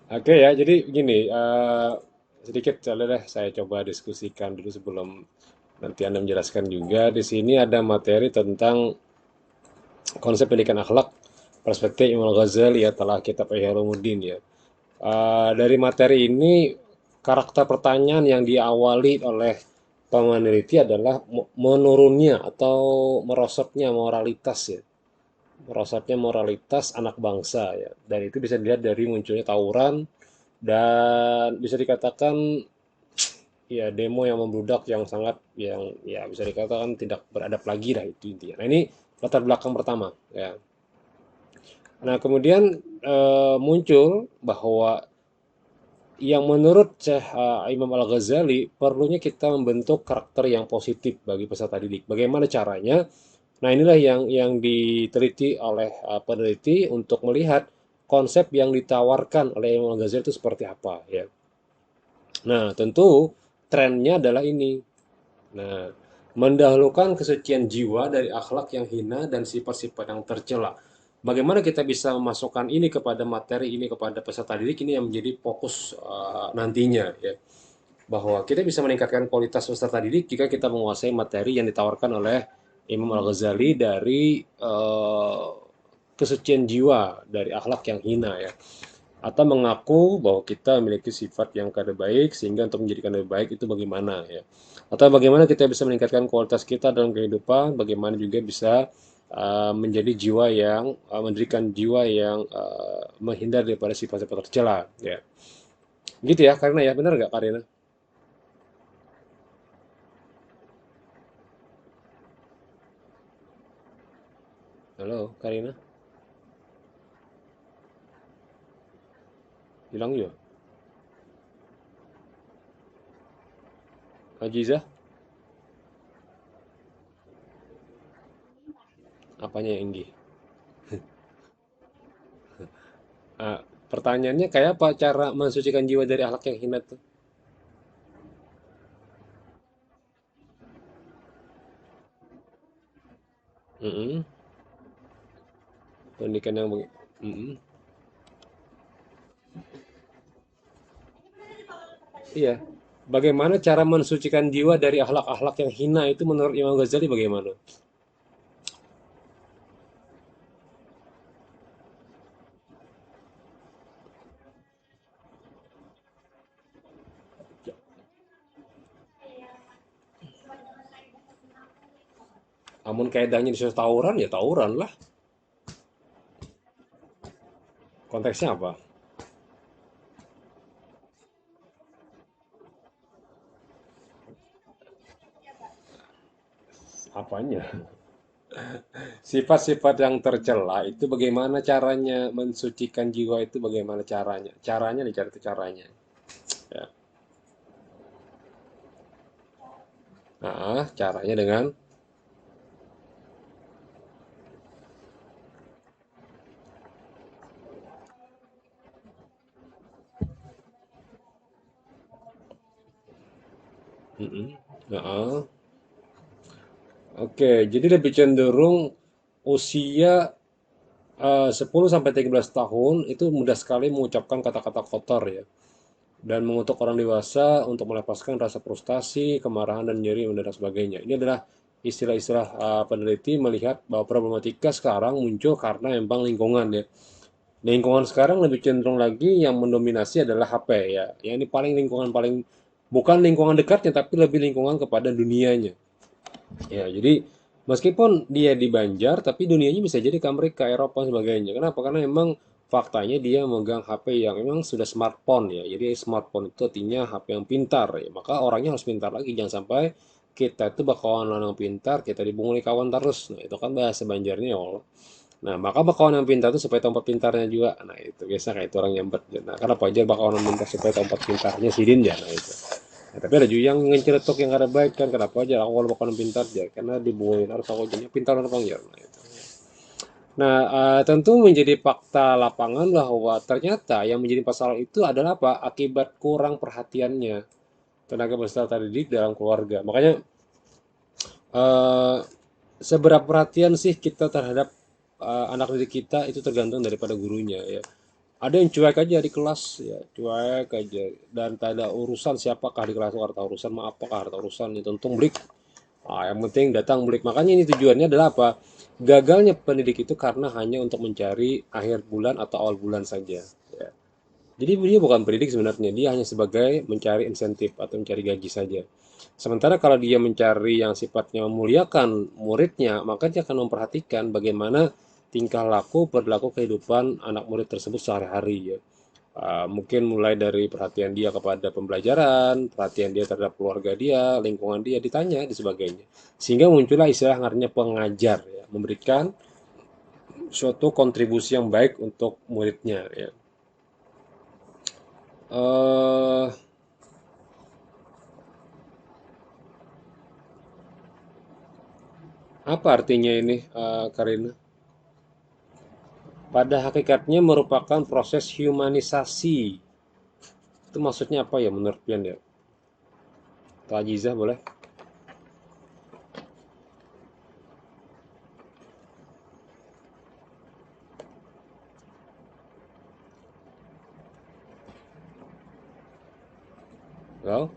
Oke ya, jadi gini, sedikit boleh deh saya coba diskusikan dulu sebelum nanti Anda menjelaskan juga. Di sini ada materi tentang konsep pendidikan akhlak perspektif Imam Al-Ghazali ya, telah kitab Ihya Ulumuddin ya. Dari materi ini, karakter pertanyaan yang diawali oleh peneliti adalah menurunnya atau merosotnya moralitas ya. Merosotnya moralitas anak bangsa ya. Dan itu bisa dilihat dari munculnya tawuran dan bisa dikatakan ya demo yang membludak yang sangat yang ya bisa dikatakan tidak beradab lagi lah itu intinya. Nah ini latar belakang pertama ya. Nah kemudian muncul bahwa yang menurut Syekh Imam Al-Ghazali perlunya kita membentuk karakter yang positif bagi peserta didik. Bagaimana caranya? Nah inilah yang diteliti oleh peneliti untuk melihat konsep yang ditawarkan oleh Imam Al-Ghazali itu seperti apa ya. Nah tentu trennya adalah ini. Nah, mendahulukan kesucian jiwa dari akhlak yang hina dan sifat-sifat yang tercela. Bagaimana kita bisa memasukkan ini kepada materi ini kepada peserta didik ini yang menjadi fokus nantinya ya. Bahwa kita bisa meningkatkan kualitas peserta didik jika kita menguasai materi yang ditawarkan oleh Imam Al-Ghazali dari kesucian jiwa dari akhlak yang hina ya, atau mengaku bahwa kita memiliki sifat yang kada baik sehingga untuk menjadikan lebih baik itu bagaimana ya, atau bagaimana kita bisa meningkatkan kualitas kita dalam kehidupan, bagaimana juga bisa menjadi jiwa yang mendirikan jiwa yang menghindar daripada sifat-sifat tercela ya, gitu ya Karina ya, benar nggak Karina? Halo Karina, hilang ya Ajiza, apanya yang Enggi? Ah, pertanyaannya kayak apa cara mensucikan jiwa dari akhlak yang hina tuh? Mm-mm. Pendidikan yang mm-mm. Iya. Bagaimana cara mensucikan jiwa dari akhlak-akhlak yang hina itu menurut Imam Ghazali bagaimana? Amun kaidahnya disuruh tawuran ya tawuran lah. Konteksnya apa? Apanya? Sifat-sifat yang tercela itu bagaimana caranya mensucikan jiwa itu bagaimana caranya? Caranya dicari itu caranya. Ya. Nah, caranya dengan mm-mm. Nah, oke, jadi lebih cenderung usia 10 sampai 13 tahun itu mudah sekali mengucapkan kata-kata kotor ya. Dan mengutuk orang dewasa untuk melepaskan rasa frustasi, kemarahan dan nyeri dan sebagainya. Ini adalah istilah-istilah peneliti melihat bahwa problematika sekarang muncul karena memang lingkungan ya. Lingkungan sekarang lebih cenderung lagi yang mendominasi adalah HP ya. Yang ini paling lingkungan paling bukan lingkungan dekatnya tapi lebih lingkungan kepada dunianya. Ya, jadi meskipun dia di Banjar, tapi dunianya bisa jadi ke Amerika, Eropa, dan sebagainya. Kenapa? Karena memang faktanya dia memegang HP yang memang sudah smartphone ya. Jadi smartphone itu artinya HP yang pintar ya. Maka orangnya harus pintar lagi. Jangan sampai kita itu bakalan orang pintar, kita dibunguli kawan terus. Nah, itu kan bahasa Banjarnya ya Allah. Nah, maka bakawan yang pintar itu supaya tempat pintarnya juga. Nah, itu biasa kayak itu orang nyambet. Nah, kenapa aja bakawan yang pintar supaya tempat pintarnya sidin ya. Nah, itu. Nah, tapi ada juga yang ngeceretok yang ada baik kan, kenapa aja aku kalau bakalan pintar ya karena dibuangin harus aku jadi pintar orang bang ya. Nah, itu. Nah, tentu menjadi fakta lapangan bahwa ternyata yang menjadi masalah itu adalah apa? Akibat kurang perhatiannya tenaga peserta didik dalam keluarga. Makanya eh, seberapa perhatian sih kita terhadap anak didik kita itu tergantung daripada gurunya ya. Ada yang cuek aja di kelas, ya cuek aja, dan tak ada urusan siapakah di kelas, harta urusan mah apakah harta urusan itu untung blik. Yang penting datang balik. Makanya ini tujuannya adalah apa? Gagalnya pendidik itu karena hanya untuk mencari akhir bulan atau awal bulan saja. Ya. Jadi dia bukan pendidik sebenarnya, dia hanya sebagai mencari insentif atau mencari gaji saja. Sementara kalau dia mencari yang sifatnya memuliakan muridnya, maka dia akan memperhatikan bagaimana tingkah laku, perilaku kehidupan anak murid tersebut sehari-hari ya. Mungkin mulai dari perhatian dia kepada pembelajaran, perhatian dia terhadap keluarga dia, lingkungan dia, ditanya, dan sebagainya. Sehingga muncullah istilah artinya pengajar, ya, memberikan suatu kontribusi yang baik untuk muridnya. Ya. Eh, apa artinya ini, Karina? Pada hakikatnya merupakan proses humanisasi. Itu maksudnya apa ya menurut Pian ya? Tajizah boleh? Well,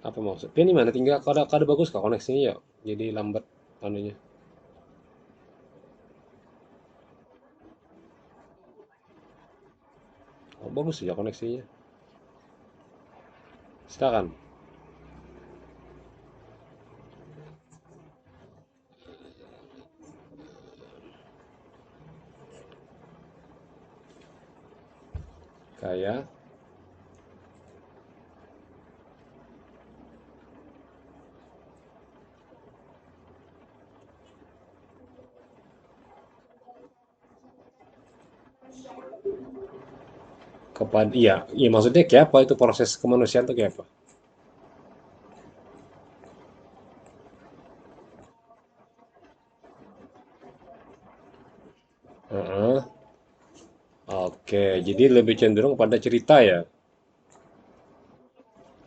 apa maksud? Pian di mana tinggal? Kada bagus kah koneksinya ya? Jadi lambat anunya. Oh, bagus ya koneksinya. Silakan. Kayak kepada iya, iya maksudnya kayak apa itu proses kemanusiaan itu kayak apa? Heeh. Oke, jadi lebih cenderung pada cerita ya.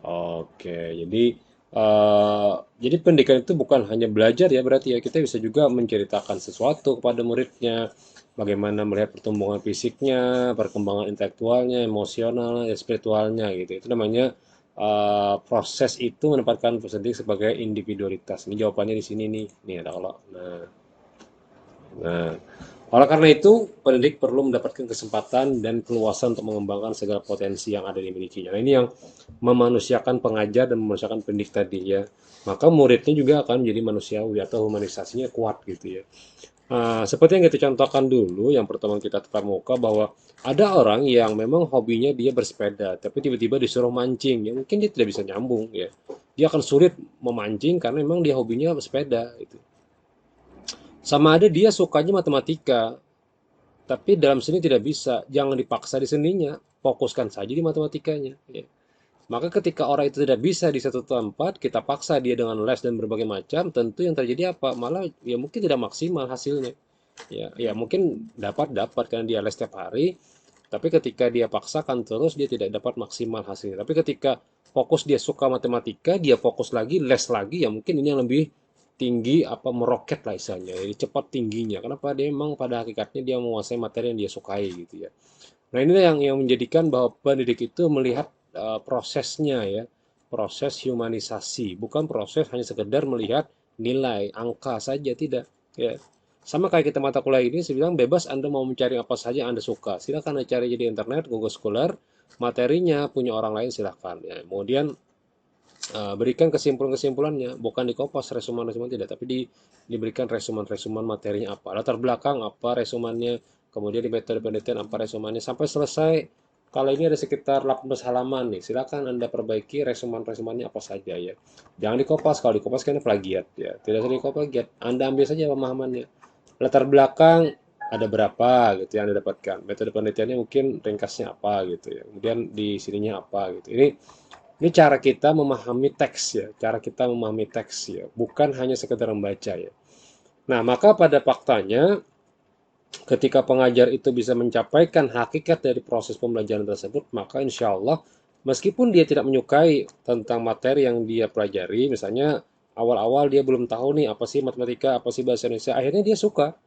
Oke, eh, jadi pendidikan itu bukan hanya belajar ya berarti ya kita bisa juga menceritakan sesuatu kepada muridnya, bagaimana melihat pertumbuhan fisiknya, perkembangan intelektualnya, emosional, ya, spiritualnya gitu. Itu namanya proses itu menempatkan pendidik sebagai individualitas. Ini jawabannya di sini nih. Nih ada kalau. Nah, oleh karena itu, pendidik perlu mendapatkan kesempatan dan keluasan untuk mengembangkan segala potensi yang ada dimilikinya. Nah, ini yang memanusiakan pengajar dan memanusiakan pendidik tadi ya. Maka muridnya juga akan menjadi manusiawi atau humanisasinya kuat gitu ya. Seperti yang kita contohkan dulu, yang pertemuan kita tetap muka bahwa ada orang yang memang hobinya dia bersepeda, tapi tiba-tiba disuruh mancing, ya mungkin dia tidak bisa nyambung ya. Dia akan sulit memancing karena memang dia hobinya bersepeda. Gitu. Sama ada dia sukanya matematika, tapi dalam seni tidak bisa. Jangan dipaksa di seninya, fokuskan saja di matematikanya. Ya. Maka ketika orang itu tidak bisa di satu tempat, kita paksa dia dengan les dan berbagai macam, tentu yang terjadi apa? Malah ya mungkin tidak maksimal hasilnya. Ya mungkin dapat karena dia les setiap hari, tapi ketika dia paksakan terus dia tidak dapat maksimal hasilnya. Tapi ketika fokus dia suka matematika, dia fokus lagi, les lagi, ya mungkin ini yang lebih tinggi apa meroket lah istilahnya. Jadi cepat tingginya. Kenapa dia memang pada hakikatnya dia menguasai materi yang dia sukai gitu ya. Nah, inilah yang menjadikan bahwa pendidik itu melihat prosesnya ya, proses humanisasi, bukan proses hanya sekedar melihat nilai, angka saja tidak. Ya. Sama kayak kita mata kuliah ini, saya bilang bebas Anda mau mencari apa saja yang Anda suka. Silakan Anda cari di internet, Google Scholar, materinya punya orang lain silakan. Ya. Kemudian berikan kesimpulan-kesimpulannya, bukan dikopas resuman-resuman tidak, tapi diberikan resuman-resuman materinya apa, latar belakang apa resumannya, kemudian di metode penelitian apa resumannya, sampai selesai. Kalau ini ada sekitar 18 halaman nih, silakan Anda perbaiki resuman-resumannya apa saja ya. Jangan dikopas, kalau dikopas kan plagiat ya. Tidak usah dikopas plagiat, Anda ambil saja pemahamannya. Latar belakang ada berapa gitu yang Anda dapatkan. Metode penelitiannya mungkin ringkasnya apa gitu ya. Kemudian di sininya apa gitu. Ini cara kita memahami teks ya, cara kita memahami teks ya, bukan hanya sekedar membaca ya. Nah, maka pada faktanya ketika pengajar itu bisa mencapaikan hakikat dari proses pembelajaran tersebut, maka insya Allah meskipun dia tidak menyukai tentang materi yang dia pelajari, misalnya awal-awal dia belum tahu nih apa sih matematika, apa sih bahasa Indonesia, akhirnya dia suka.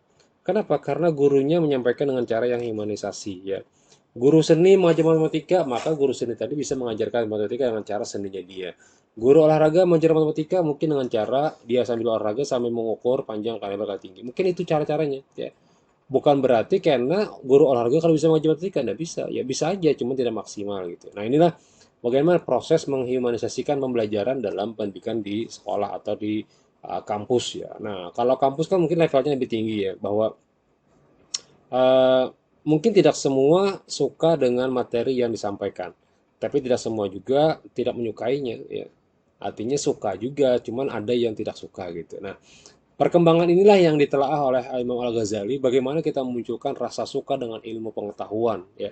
Kenapa? Karena gurunya menyampaikan dengan cara yang humanisasi ya. Guru seni mengajar matematika, maka guru seni tadi bisa mengajarkan matematika dengan cara seninya dia. Guru olahraga mengajar matematika mungkin dengan cara dia sambil olahraga sambil mengukur panjang kali lebar kali tinggi. Mungkin itu cara-caranya ya. Bukan berarti karena guru olahraga kalau bisa mengajar matematika tidak bisa. Ya bisa aja, cuma tidak maksimal gitu. Nah inilah bagaimana proses menghumanisasikan pembelajaran dalam pendidikan di sekolah atau di kampus ya. Nah kalau kampus kan mungkin levelnya lebih tinggi ya, bahwa eh, mungkin tidak semua suka dengan materi yang disampaikan, tapi tidak semua juga tidak menyukainya ya. Artinya suka juga, cuman ada yang tidak suka gitu. Nah, perkembangan inilah yang ditelaah oleh Imam Al-Ghazali, bagaimana kita memunculkan rasa suka dengan ilmu pengetahuan ya.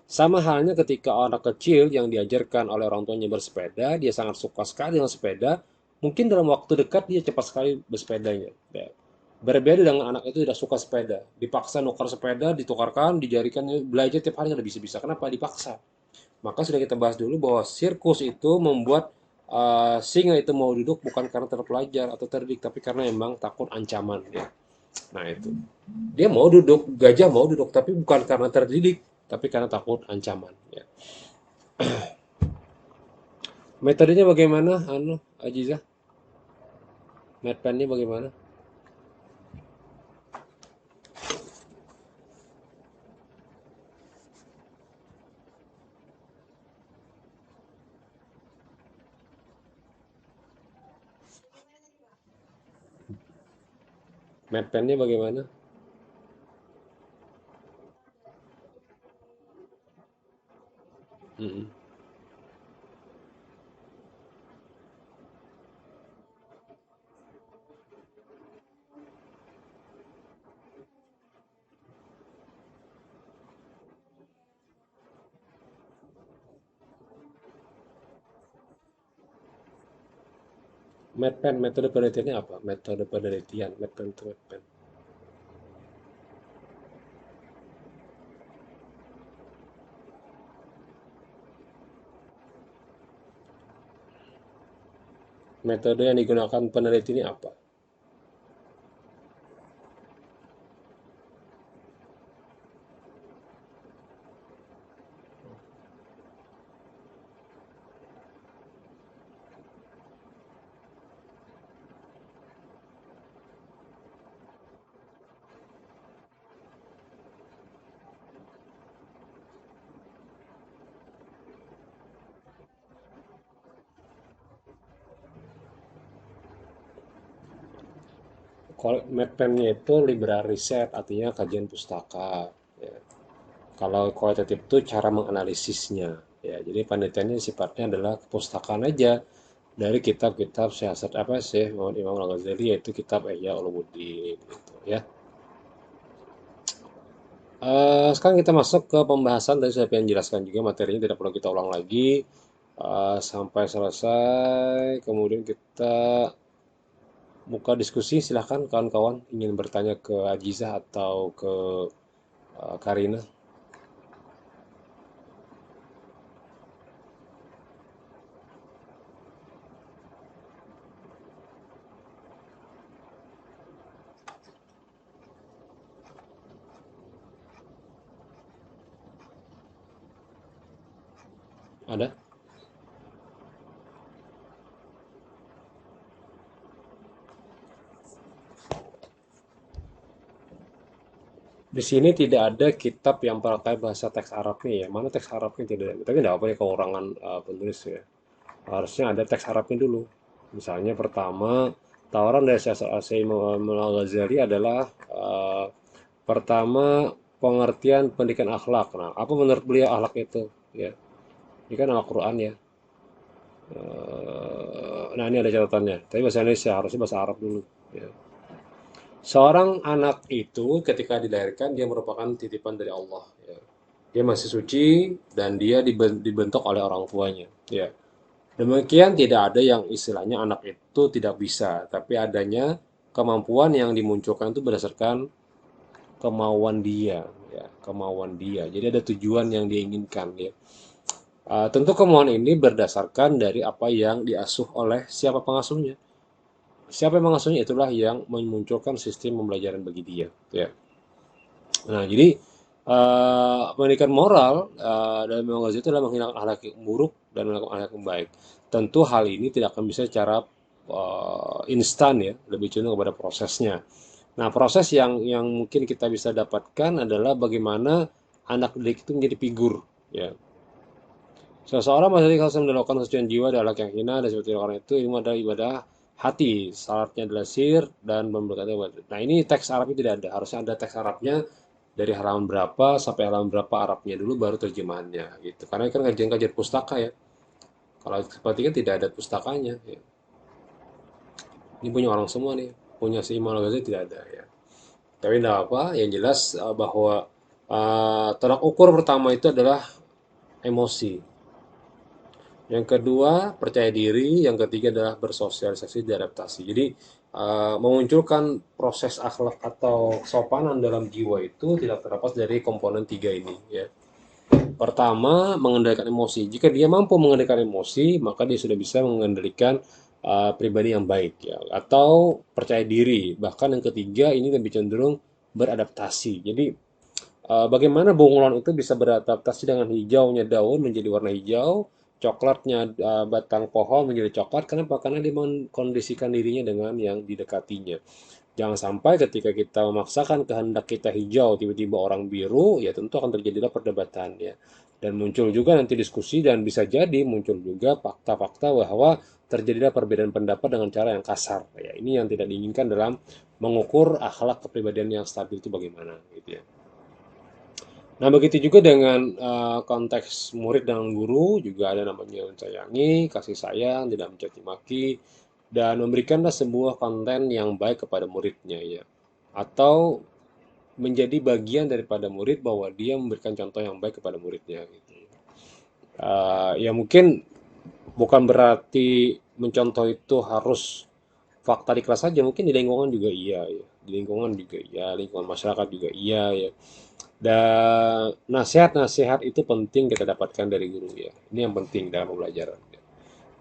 Sama halnya ketika anak kecil yang diajarkan oleh orang tuanya bersepeda, dia sangat suka sekali dengan sepeda, mungkin dalam waktu dekat dia cepat sekali bersepedanya ya. Berbeda dengan anak itu tidak suka sepeda, dipaksa nukar sepeda, ditukarkan, dijadikan belajar tiap hari nggak bisa-bisa. Kenapa? Dipaksa. Maka sudah kita bahas dulu bahwa sirkus itu membuat singa itu mau duduk bukan karena terpelajar atau terdidik, tapi karena memang takut ancaman ya. Nah itu. Dia mau duduk, gajah mau duduk, tapi bukan karena terdidik, tapi karena takut ancaman ya. Metodenya bagaimana, Ajiza? Medpennya bagaimana? Medpennya bagaimana? Mm-mm. Medpen, metode penelitiannya apa? Metode penelitian, medpen itu medpen. Metode yang digunakan peneliti ini apa? Kalau medpennya itu liberal riset, artinya kajian pustaka. Ya. Kalau kualitatif itu cara menganalisisnya. Ya, jadi penelitiannya sifatnya adalah kepustakaan aja dari kitab-kitab siasat apa sih Muhammad Imam Al-Ghazali, yaitu kitab Ihya Ulumuddin gitu ya. Sekarang kita masuk ke pembahasan, tadi saya pengen jelaskan juga materinya tidak perlu kita ulang lagi. Sampai selesai, kemudian kita buka diskusi. Silahkan kawan-kawan ingin bertanya ke Ajiza atau ke Karina. Ada? Di sini tidak ada kitab yang pakai bahasa teks Arabnya ya. Mana teks Arabnya tidak ada. Tapi tidak apa ya kekurangan penulis ya. Harusnya ada teks Arabnya dulu. Misalnya pertama, tawaran dari Syekh Al-Ghazali adalah pertama pengertian pendidikan akhlak. Nah, apa menurut beliau akhlak itu? Ya, ini kan Al-Quran ya. Nah ini ada catatannya. Tapi bahasa Indonesia harusnya bahasa Arab dulu. Ya. Seorang anak itu ketika dilahirkan dia merupakan titipan dari Allah. Ya. Dia masih suci dan dia dibentuk oleh orang tuanya. Ya. Demikian tidak ada yang istilahnya anak itu tidak bisa, tapi adanya kemampuan yang dimunculkan itu berdasarkan kemauan dia, ya, kemauan dia. Jadi ada tujuan yang dia inginkan, ya. Tentu kemauan ini berdasarkan dari apa yang diasuh oleh siapa pengasuhnya. Siapa yang mengasuhnya itulah yang memunculkan sistem pembelajaran bagi dia, ya. Nah, jadi pendidikan moral dalam demokrasi itu adalah menghilangkan akhlak yang buruk dan melakukan akhlak yang baik. Tentu hal ini tidak akan bisa secara instan ya, lebih cenderung kepada prosesnya. Nah, proses yang mungkin kita bisa dapatkan adalah bagaimana anak didik itu menjadi figur ya. Seseorang masih kalau melakukan kesucian jiwa adalah yang hina dan seperti orang itu adalah ibadah hati. Syaratnya adalah sir dan memberkati ibadah. Nah, ini teks Arabnya tidak ada. Harusnya ada teks Arabnya dari halaman berapa sampai halaman berapa Arabnya dulu baru terjemahannya gitu. Karena kan kajian-kajian pustaka ya. Kalau seperti kan tidak ada pustakanya ya. Ini punya orang semua nih. Punya si Imam Al-Ghazali tidak ada ya. Tapi tidak apa, yang jelas bahwa tolak ukur pertama itu adalah emosi. Yang kedua, percaya diri. Yang ketiga adalah bersosialisasi dan adaptasi. Jadi, memunculkan proses akhlak atau kesopanan dalam jiwa itu tidak terlepas dari komponen tiga ini. Ya. Pertama, mengendalikan emosi. Jika dia mampu mengendalikan emosi, maka dia sudah bisa mengendalikan pribadi yang baik. Ya. Atau percaya diri. Bahkan yang ketiga, ini lebih cenderung beradaptasi. Jadi, bagaimana bunglon itu bisa beradaptasi dengan hijaunya daun menjadi warna hijau, coklatnya batang pohon menjadi coklat. Kenapa? Karena dia mengkondisikan dirinya dengan yang didekatinya. Jangan sampai ketika kita memaksakan kehendak kita hijau, tiba-tiba orang biru, ya tentu akan terjadilah perdebatan ya. Dan muncul juga nanti diskusi dan bisa jadi muncul juga fakta-fakta bahwa terjadilah perbedaan pendapat dengan cara yang kasar. Ya, ini yang tidak diinginkan dalam mengukur akhlak kepribadian yang stabil itu bagaimana gitu ya. Nah, begitu juga dengan konteks murid dengan guru, juga ada namanya menyayangi, kasih sayang, tidak mencaci maki, dan memberikanlah sebuah konten yang baik kepada muridnya ya. Atau menjadi bagian daripada murid bahwa dia memberikan contoh yang baik kepada muridnya gitu. Ya mungkin bukan berarti mencontoh itu harus fakta di kelas saja, mungkin di lingkungan juga iya ya. Di lingkungan juga iya, lingkungan masyarakat juga iya ya. Dan nasihat-nasihat itu penting kita dapatkan dari guru ya. Ini yang penting dalam pembelajaran.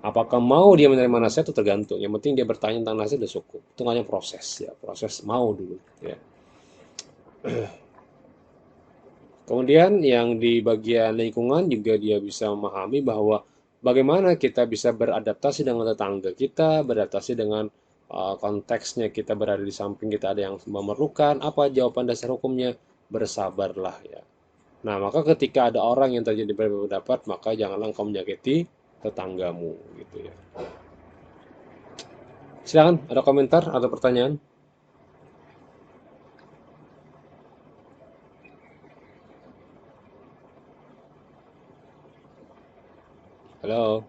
Apakah mau dia menerima nasihat itu tergantung. Yang penting dia bertanya tentang nasihat sudah cukup. Itu hanya proses ya, proses mau dulu ya. Kemudian yang di bagian lingkungan juga dia bisa memahami bahwa bagaimana kita bisa beradaptasi dengan tetangga kita, beradaptasi dengan konteksnya kita berada di samping kita ada yang memerlukan, apa jawaban dasar hukumnya? Bersabarlah ya. Nah, maka ketika ada orang yang terjadi berbeda pendapat, maka janganlah engkau menyakiti tetanggamu gitu ya. Silakan, ada komentar atau pertanyaan? Halo.